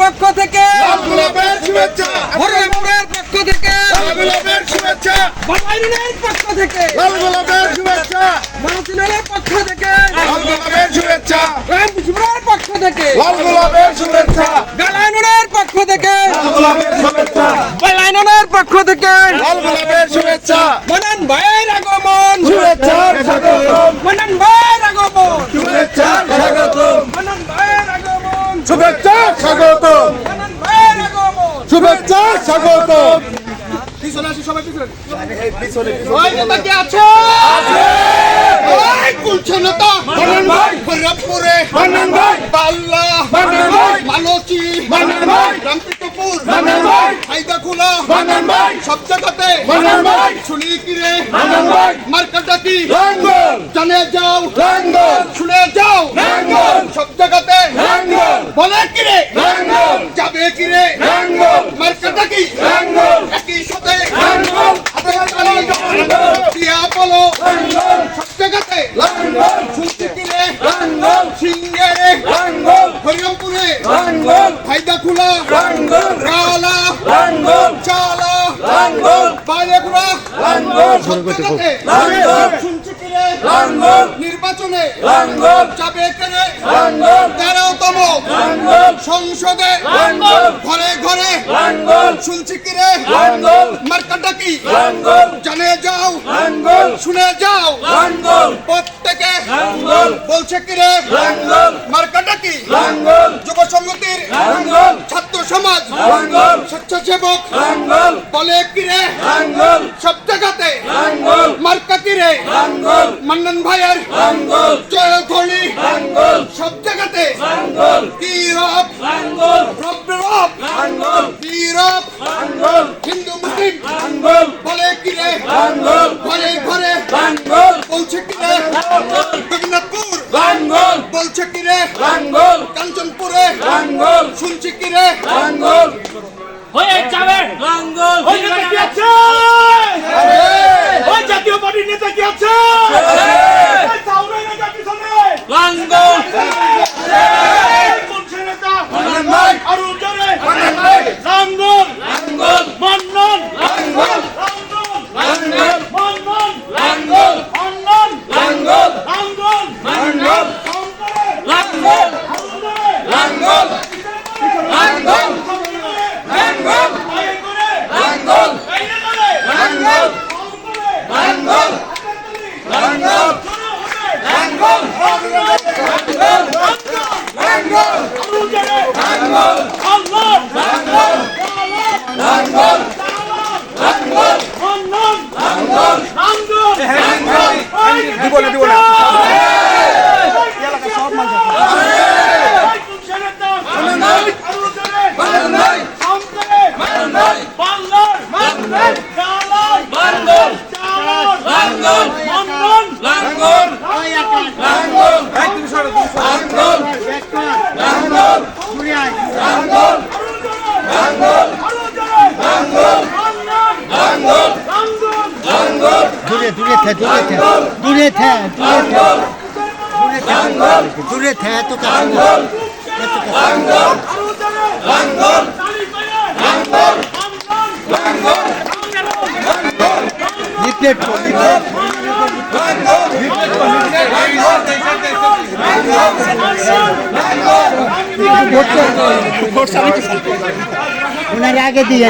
পক্ষ থেকে লাল গোলাপের শুভেচ্ছা, হরিরামপুরের পক্ষ থেকে লাল গোলাপের শুভেচ্ছা, বাবাইনের পক্ষ থেকে লাল গোলাপের শুভেচ্ছা, মানসিনের পক্ষ থেকে লাল গোলাপের শুভেচ্ছা, রামপুরের পক্ষ থেকে লাল গোলাপের শুভেচ্ছা, বেলাইনের পক্ষ থেকে লাল গোলাপের শুভেচ্ছা, বেলাইনের পক্ষ থেকে লাল গোলাপের শুভেচ্ছা, মনন ভাইয়ের আগমন শুভেচ্ছার স্বাগতম, মনন ভাইয়ের আগমন শুভেচ্ছার স্বাগতম, মনন ভাইয়ের আগমন শুভেচ্ছার স্বাগতম, মনন ভাইয়ের আগমন শুভেচ্ছার স্বাগতম। পিছনে আসি সবাই পিছনে ওই নেতা কে আছে ওই কুলছে নেতা মান্নান ভাই, হরিরামপুরে মান্নান ভাই, পাল্লা মান্নান ভাই, মালচি মান্নান ভাই, রামপিতপুর মান্নান ভাই, হাইদাখোলা মান্নান ভাই, সব জায়গাতে মান্নান ভাই, শুনি কি রে মান্নান ভাই, মার্কাটা কি লাঙ্গল, জানে যাও লাঙ্গল, শুনে যাও লাঙ্গল, সব জায়গাতে লাঙ্গল, বলে কি রে লাঙ্গল, যাবে কি রে লাঙ্গল, মার্কাটা কি লাঙ্গল, একই সাথে লাঙ্গল, হাতে তালি লাঙ্গল, দিয়া বলো লাঙ্গল, সব জায়গাতে লাঙ্গল, শুনছি কি রে লাঙ্গল, সিঙ্গারে লাঙ্গল, হরিরামপুরে লাঙ্গল, হাইদাখোলা লাঙ্গল, রালা লাঙ্গল, চালা লাঙ্গল, বালেগুড়া লাঙ্গল, সব জায়গাতে লাঙ্গল, শুনছি কি রে লাঙ্গল, নির্বাচনে লাঙ্গল, যাবে কে রে লাঙ্গল, 13তম লাঙ্গল, সংসদে লাঙ্গল, ঘরে ঘরে লাঙ্গল, শুনছি কি রে লাঙ্গল, মার্কাটা কি লাঙ্গল, জানে যাও লাঙ্গল, শুনে যাও লাঙ্গল, প্রত্যেকে লাঙ্গল, বলছে কি রে লাঙ্গল, মার্কাটা কি লাঙ্গল, যুব সংগতির লাঙ্গল, ছাত্র সমাজ লাঙ্গল, স্বেচ্ছাসেবক লাঙ্গল, বলে কি রে লাঙ্গল, সব জায়গাতে লাঙ্গল, মার্কা কি রে লাঙ্গল, মান্নান ভাইয়ের লাঙ্গল, জয়ধ্বনি লাঙ্গল, সব জায়গাতে লাঙ্গল, বীরব লাঙ্গল, রব লাঙ্গল, বীরব লাঙ্গল, হিন্দু মুসলিম লাঙ্গল, বলে কি রে লাঙ্গল, ঘরে ঘরে লাঙ্গল, বলছে কি রে জগন্নাথপুর লাঙ্গল, বলছে কি রে লাঙ্গল, কাঞ্চনপুরে লাঙ্গল, শুনছি কি রে লাঙ্গল, হয়ে যাবে লাঙ্গল, ওই নেতা কি আছে ওই জাতীয় পার্টির নেতা কি আছে ওই সাউরাই নেতা পিছনে লাঙ্গল, কোনছে নেতা মান্নান ভাই, আরো জোরে মান্নান ভাই, লাঙ্গল লাঙ্গল, মন্নন লাঙ্গল, লাঙ্গল লাঙ্গল, মন্নন লাঙ্গল, মন্নন লাঙ্গল, লাঙ্গল লাঙ্গল, সন্তরে লাঙ্গল, আরো জোরে লাঙ্গল, লাঙ্গল, লাঙ্গল, আগে করে লাঙ্গল, আইনে করে লাঙ্গল, সন্তরে লাঙ্গল, লাঙ্গল, লাঙ্গল, লাঙ্গল, আরো জোরে লাঙ্গল, আল্লাহ লাঙ্গল, লাঙ্গল, লাঙ্গল, মন্নন লাঙ্গল, লাঙ্গল লাঙ্গল, দিব না সব মানুষ মান্নান ভাই, মান্নান ভাই, মান্নান ভাই, বাংলার লাঙ্গল, চালার লাঙ্গল, চালার লাঙ্গল, মন্নন লাঙ্গল, লাঙ্গল, লাঙ্গল, লাঙ্গল, লাঙ্গল, লাঙ্গল, লাঙ্গল, লাঙ্গল, লাঙ্গল, দূরে দূরে থে দূরে থে দূরে থে লাঙ্গল, লাঙ্গল, দূরে থে তো লাঙ্গল, লাঙ্গল, লাঙ্গল, লাঙ্গল, লাঙ্গল, লিফলেট ওনার আগে দিয়ে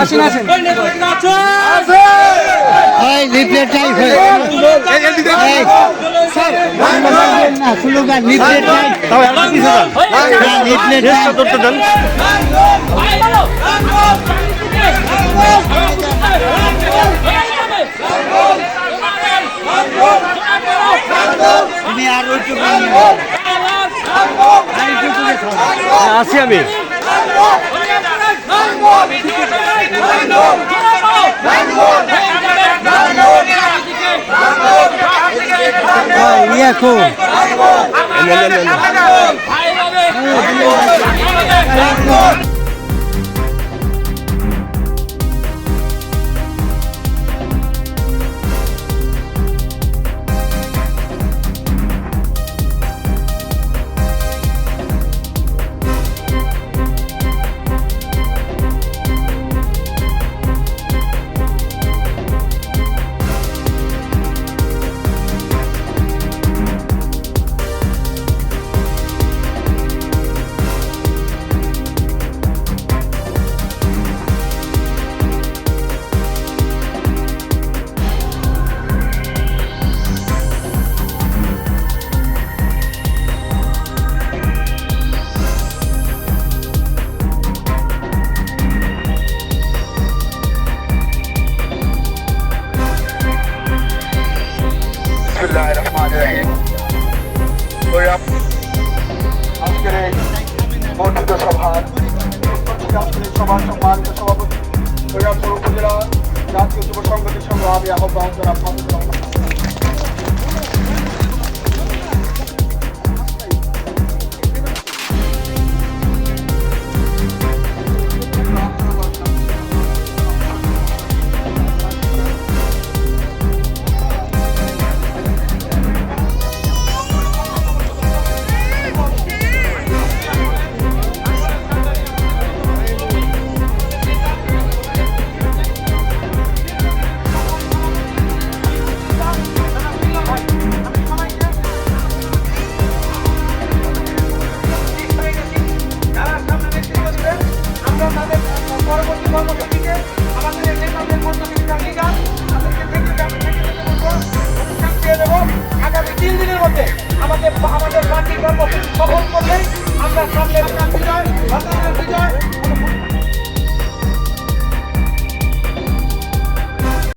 এই লিফলেট চাই না স্লোগান লিফলেট চাই লিফলেট তুমি আর একটু আছি আমি ইয়ে খুব আজকের এই বর্ধিত সভার সভার সম্মানিত সভাপতি হরিরামপুর উপজেলা জাতীয় যুব সংগঠনের সংগ্রামী আহ্বায়ক জনাব